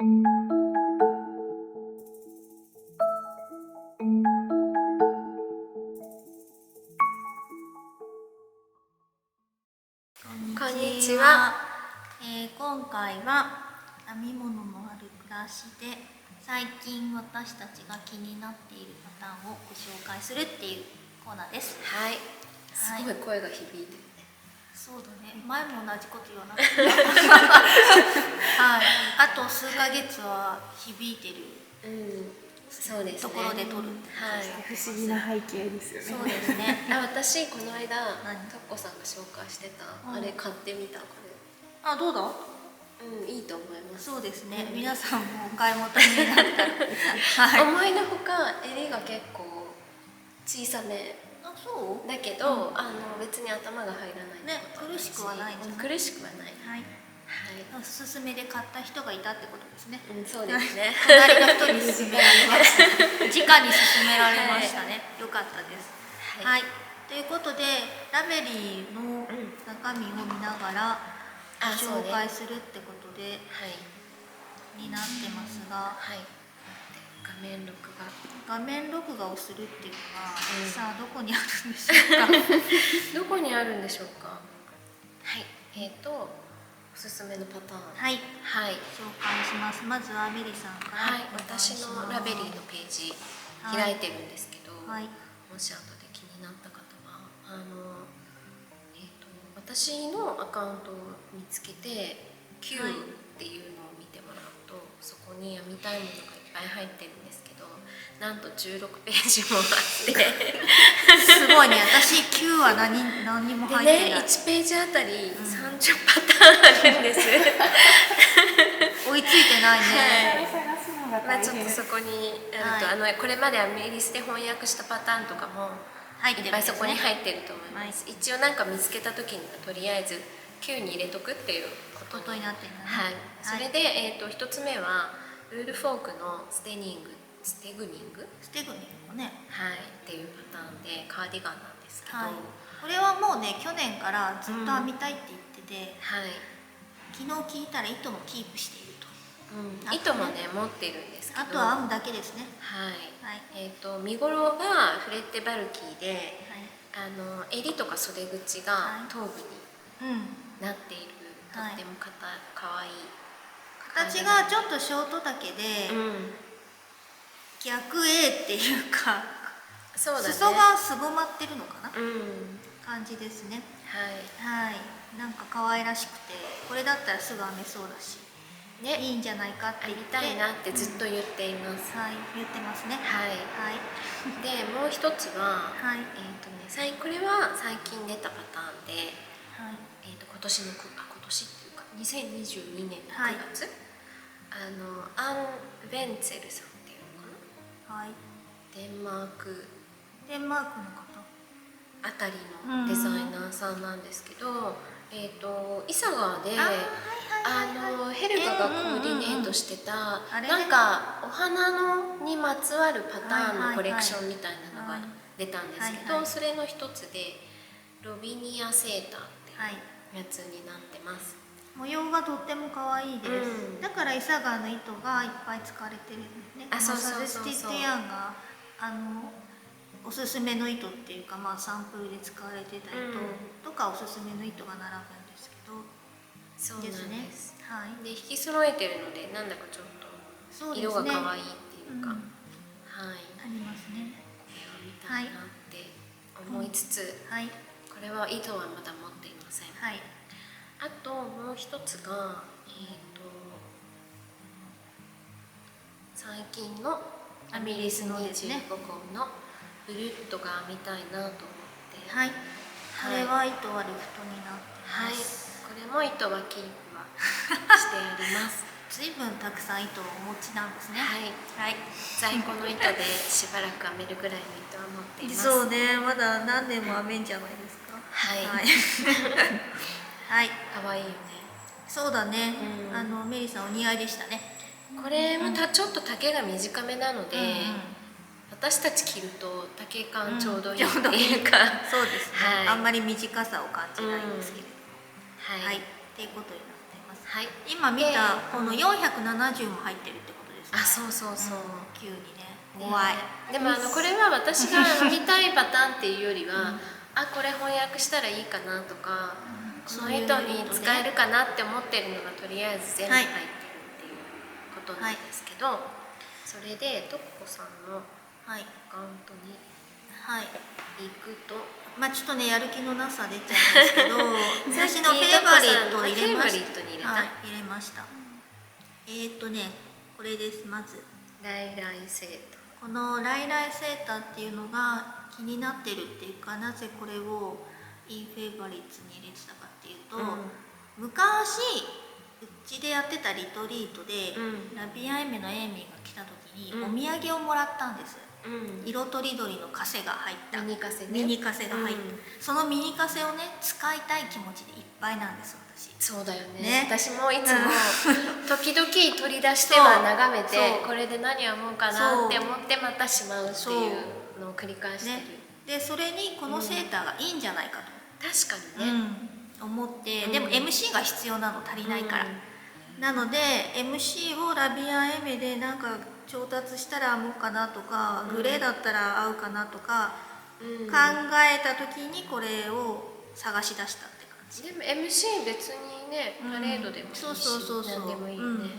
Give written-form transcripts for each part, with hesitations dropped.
こんにちは。今回は編み物のある暮らしで最近私たちが気になっているパターンをご紹介するっていうコーナーです。はい。すごい声が響いてるね。そうだね。前も同じこと言わなかったはい。あと数ヶ月は響いてる。そうですね。ところで撮る。はい。不思議な背景ですよね。そうですね。私この間かっこさんが紹介してたあれ買ってみたこれ。あ、どうだ？いいと思います。そうですね。皆さんもお買い求めになったら、思いのほか襟が結構小さめ。あ、そう？だけど、別に頭が入らないね、苦しくはないんじゃない？苦しくはない。はい。おすすめで買った人がいたってことですね。そうですね。隣の人に勧められました。直に勧められましたね。よかったです。はい。ということで、ラベリーの中身を見ながら紹介するってことでになってますが、画面録画をするっていうのは、さあどこにあるんでしょうか。どこにあるんでしょうか。はい。おすすめのパターン。はい。紹介します。まずはメリさんから。私のラベリーのページ開いてるんですけど、もし後で気になった方は私のアカウントを見つけて Q っていうのを見てもらうと、そこに編みたいものがいっぱい入ってるんですけど、なんと16ページもあってすごいね。私 Q は何にも入ってない。でね、1ページあたり30パターンあるんです追いついてないね。ちょっとそこにこれまでアメリスで翻訳したパターンとかもいっぱいそこに入ってると思います。一応なんか見つけた時にはとりあえず Q に入れとくっていうことになってるんだね。それで1つ目はウールフォークのステグニングね。っていうパターンでカーディガンなんですけど、これはもうね、去年からずっと編みたいって言ってて、昨日聞いたら糸もキープしていると。糸もね持ってるんですけど、あとは編むだけですね。身ごろがフレッテバルキーで、襟とか袖口が頭部になっている、とってもかわいい形がちょっとショート丈で、逆 A っていうか、裾がすぼまってるのかな、感じですね。なんか可愛らしくて、これだったらすぐ編めそうだし、いいんじゃないかって言って、編みたいなってずっと言っています。言ってますね。でもう一つは、これは最近出たパターンで、今年っていうか2022年の9月、アン・ベンツェルさんっていうのかな、デンマークの方あたりのデザイナーさんなんですけど、イサガーでヘルガがコーディネートしてたなんかお花にまつわるパターンのコレクションみたいなのが出たんですけど、それの一つでロビニアセーターっていうやつになってます。模様がとっても可愛いです。だからイサガーの糸がいっぱい使われてるんですね。サジェスティッドヤンがおすすめの糸っていうか、サンプルで使われてた糸とかおすすめの糸が並ぶんですけど、そうなんです。で引き揃えてるのでなんだかちょっと色が可愛いっていうか、ありますね。これを見たいなって思いつつ、これは糸はまだ持っていません。あともう一つが最近のアミリス25号のブルッとが編みたいなと思って、これは糸はレフトになってます。これも糸はキープはしてあります。随分たくさん糸をお持ちなんですね。在庫の糸でしばらく編めるぐらいの糸は持っています。そうね、まだ何年も編めんじゃないですか。可愛いよね。そうだね。メリーさんお似合いでしたね。これもちょっと丈が短めなので、私たち着ると丈感ちょうどいいっていうか、そうですね。あんまり短さを感じないんですけれども、っていうことになっています。はい、今見たこの470も入ってるってことですね。あ、そうそうそう、急にね怖い。でもこれは私が読みたいパターンっていうよりは、あ、これ翻訳したらいいかなとか、この意図に使えるかなって思ってるのがとりあえず全部入ってるっていうことなんですけど、それでとここさんのアカウントに行くと、まあちょっとねやる気のなさ出ちゃうんですけど私のフェイバリットを入れました。入れました。これです。まずライライセーター、このライライセーターっていうのが気になってるっていうか、なぜこれをインフェイバリッツに入れてたかっていうと、昔うちでやってたリトリートで、ラビアエメのエイミーが来た時にお土産をもらったんです。色とりどりのカセが入ったミニカセね、ミニカセが入った、そのミニカセをね使いたい気持ちでいっぱいなんです私。そうだよね。私もいつも時々取り出しては眺めて、これで何を思うかなって思ってまたしまうっていうのを繰り返してる、でそれにこのセーターがいいんじゃないかと、確かにね、思って、でも MC が必要なの、足りないから、なので MC をラビアエメでなんか調達したら合うかなとか、グレーだったら合うかなとか、考えた時にこれを探し出したって感じ。でも MC 別にね、パレードでもいいし、何でもいいよね。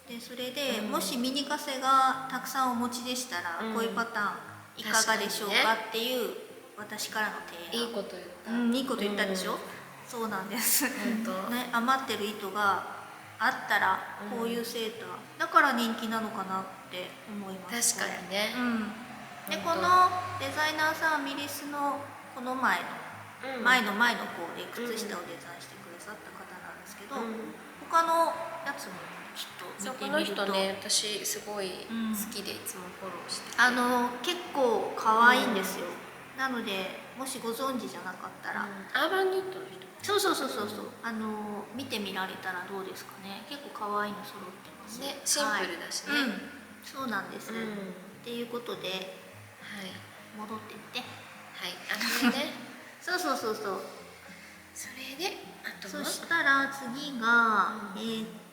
でそれで、もしミニカセがたくさんお持ちでしたら、こういうパターンいかがでしょうかっていう私からの提案。いいこと言った、いいこと言ったでしょ、そうなんですね。余ってる糸があったらこういうセーターだから人気なのかなって思います。確かにね、でこのデザイナーさんはイギリスのこの前の方で靴下をデザインしてくださった方なんですけど、他のやつもきっと見てみると、この人ね、私すごい好きでいつもフォローしてて、結構可愛いんですよ、なのでもしご存知じゃなかったら、アーバンニットの人、そう見てみられたらどうですかね。結構可愛いの揃ってますね、シンプルだしね、そうなんです、っていうことで、戻っていって、これねそうそれで、あとそしたら次が、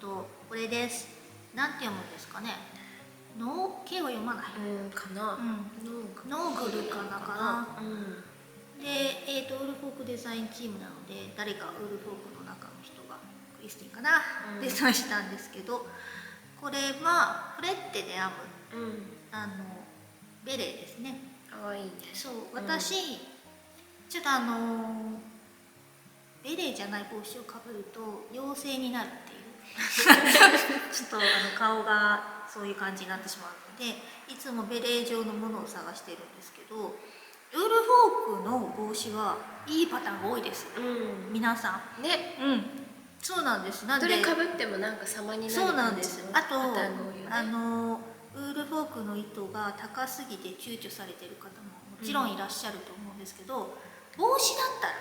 これです。なんて読むんですかね。ノー K は読まない。かな。ノーグルかな。で、ウールフォークデザインチームなので、誰かウールフォークの中の人がクリスティンかな、デザインしたんですけど、これはフレッテで編む、ベレーですね。かわいいね。そう、私ちょっとベレーじゃない帽子をかぶると妖精になるっていうちょっと顔がそういう感じになってしまうので、いつもベレー状のものを探してるんですけど、ウールフォークの帽子はいいパターンが多いです、皆さんね。そうなんです。なんでどれかぶってもなんか様になる。そうなんです。あとウールフォークの糸が高すぎて躊躇されてる方ももちろんいらっしゃると思うんですけど、帽子だったら、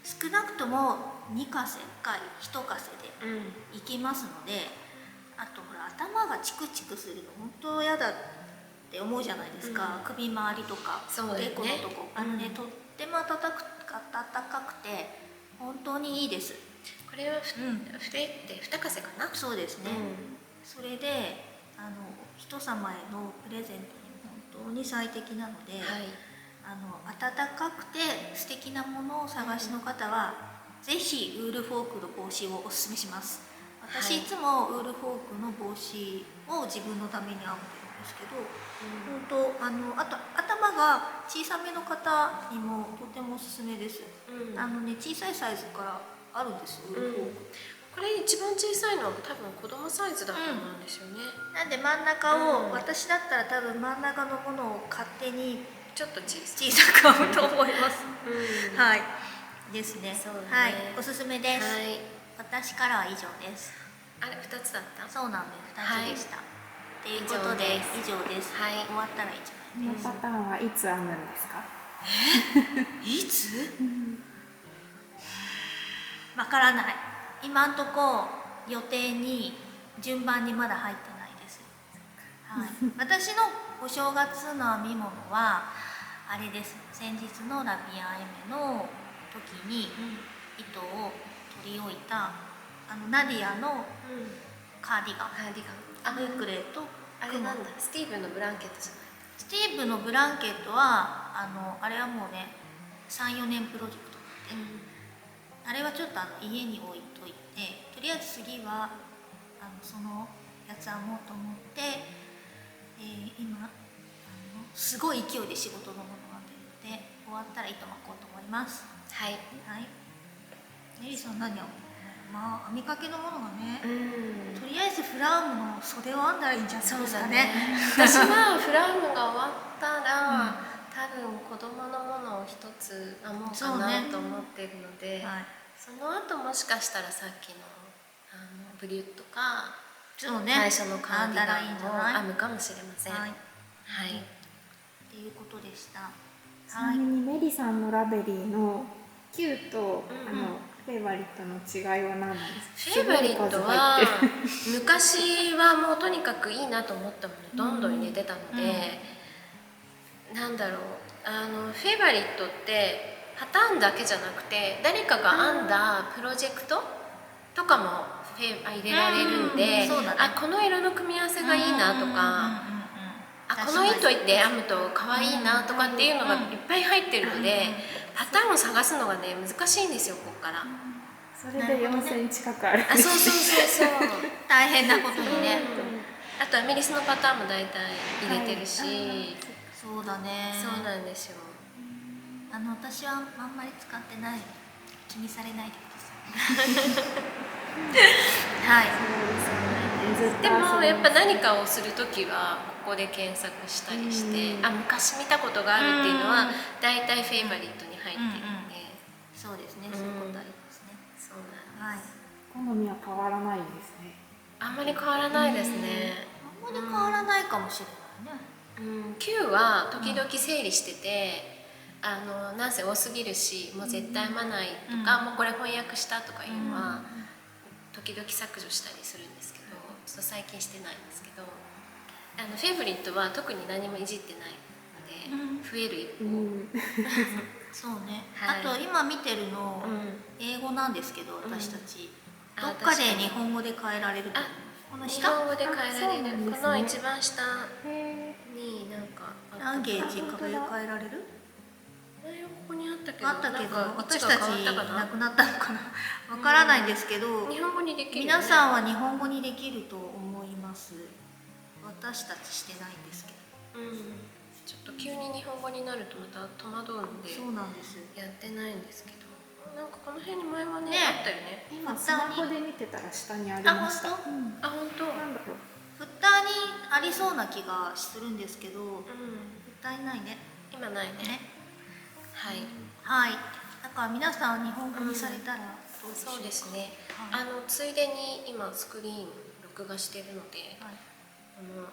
少なくとも2かせか1かせでいきますので、あとほら頭がチクチクするの本当嫌だって思うじゃないですか、首周りとかおでこのとこ、とっても暖かくて本当にいいです。これは2かせかな。そうですね、それで人様へのプレゼントに本当に最適なので、暖かくて素敵なものをお探しの方は、ぜひウールフォークの帽子をおすすめします。私いつもウールフォークの帽子を自分のために編んでるんですけど、あと頭が小さめの方にもとてもおすすめです。小さいサイズからあるんです、ウールフォーク。これ一番小さいのは多分子供サイズだと思うんですよね。なんで真ん中を、私だったら多分真ん中のものを勝手にちょっと小さく編むと思います。はいですね。はい、おすすめです。私からは以上です。あれ2つだった？そうなんです。2つでした。ということで以上です。終わったら以上です。このパターンはいつ編むんですか？いつ？わからない。今んとこ予定に順番にまだ入ってないです。私のお正月の編み物はあれです。先日のラビアエメの時に糸を取り置いたナディアのカーディガン、カーディガン、ブークレとあれなんだ、スティーブンのブランケットじゃない。スティーブのブランケットはあれはもうね3、4年プロジェクトで、あれはちょっと家に置いといて、とりあえず次はそのやつはもうと思って、今すごい勢いで仕事のものが出るので、終わったら糸巻こうと思います。はい、はい。エリさん何を、まあ編みかけのものがね、とりあえずフラームの袖を編んだらいいんじゃないですかね。私はフラームが終わったら、多分子供のものを一つ編もうかなと思ってるので、その後もしかしたらさっきのブリュットか、そうね、最初のカーディガンを編むかもしれません。はい、っていうことでした。ちなみにメリさんのラベリーの Q と、フェイバリットの違いは何ですか？フェイバリットは昔はもうとにかくいいなと思ったものどんどん入れてたので、なんだろう、フェイバリットってパターンだけじゃなくて誰かが編んだプロジェクトとかも入れられるんで、あ、この色の組み合わせがいいなとか、あ、この糸で編むと可愛いなとかっていうのがいっぱい入ってるので、パターンを探すのがね難しいんですよ、ここから。それで4センチ近くあるんです。そう大変なことにね。あとアメリスのパターンも大体入れてるし、そうだね。そうなんですよ。私はあんまり使ってない。気にされないでください。はい。でもやっぱ何かをするときはここで検索したりして、昔見たことがあるっていうのは大体フェイバリットに入ってるんで、そうですね、そういうことありますね。そうなんです。好みは変わらないんですね。あんまり変わらないですね。あんまり変わらないかもしれないね。Q は時々整理してて、なんせ多すぎるしもう絶対編まないとか、もうこれ翻訳したとかいうのは時々削除したりするんですけど、ちょっと最近してないんですけど、フェイブリットは特に何もいじってないので、増える一方。そうね。あと今見てるの英語なんですけど、私たちどっかで日本語で変えられると。この下？日本語で変えられる。この一番下になんかランゲージ壁で変えられる？ここにあったけど、私たちなくなったのかな。わからないんですけど、日本語にできる。皆さんは日本語にできると思います。私たちしてないんですけど。ちょっと急に日本語になるとまた戸惑うんで、そうなんです。やってないんですけど、なんかこの辺に前はねあったよね。今スマホで見てたら下にありました。あ、本当。なんだろう。フッターにありそうな気がするんですけど、フッターにないね。今ないね。はい。はい。だから皆さん日本語にされたらどうでしょうか。そうですね。ついでに今スクリーン録画してるので、この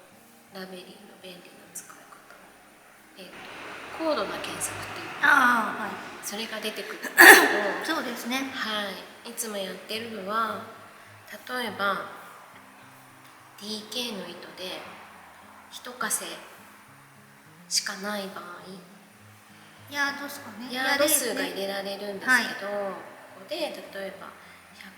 ラベリーの便利な使い方、高度な検索っていうそれが出てくるんですけど、そうですね。はい。いつもやってるのは、例えば DK の糸で一稼しかない場合、ヤード数かね。ヤード数が入れられるんですけど、ここで例えば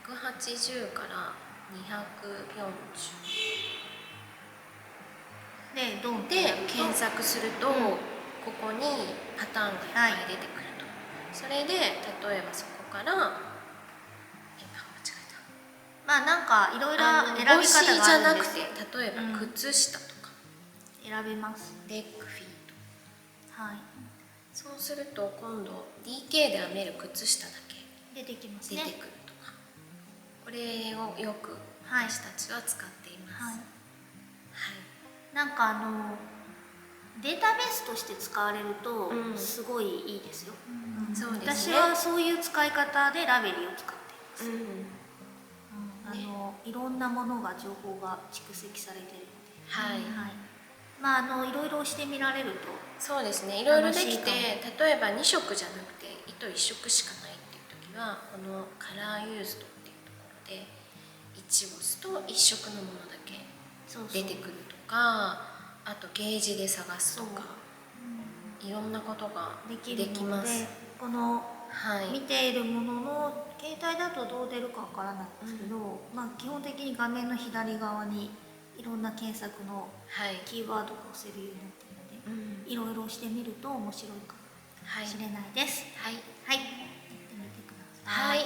180から240で検索すると、ここにパターンがいっぱい出てくると。それで例えばそこから間違えた。まあなんかいろいろ選び方があるんです。帽子じゃなくて、例えば靴下とか選べます。レッグフィート。はい。そうすると今度 DK で編める靴下だけ出てきますね。出てくるとか、これをよく私たちは使っています。はい。なんかデータベースとして使われるとすごいいいですよ。そうですね。私はそういう使い方でラベリーを使っています。いろんなものが情報が蓄積されているので。はい。まあいろいろしてみられると。そうですね。いろいろできて、例えば2色じゃなくて糸1色しかないっていう時は、このカラーユーズドっていうところで1を押すと1色のものだけ出てくるとか、あとゲージで探すとか、いろんなことができます。この見ているものの携帯だとどう出るかわからないんですけど、基本的に画面の左側にいろんな検索のキーワードが押せるようになっているので、いろいろ押してみると面白いかもしれないです。はい、やってみてください。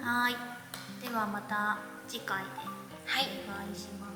はい、ではまた次回でお願いします。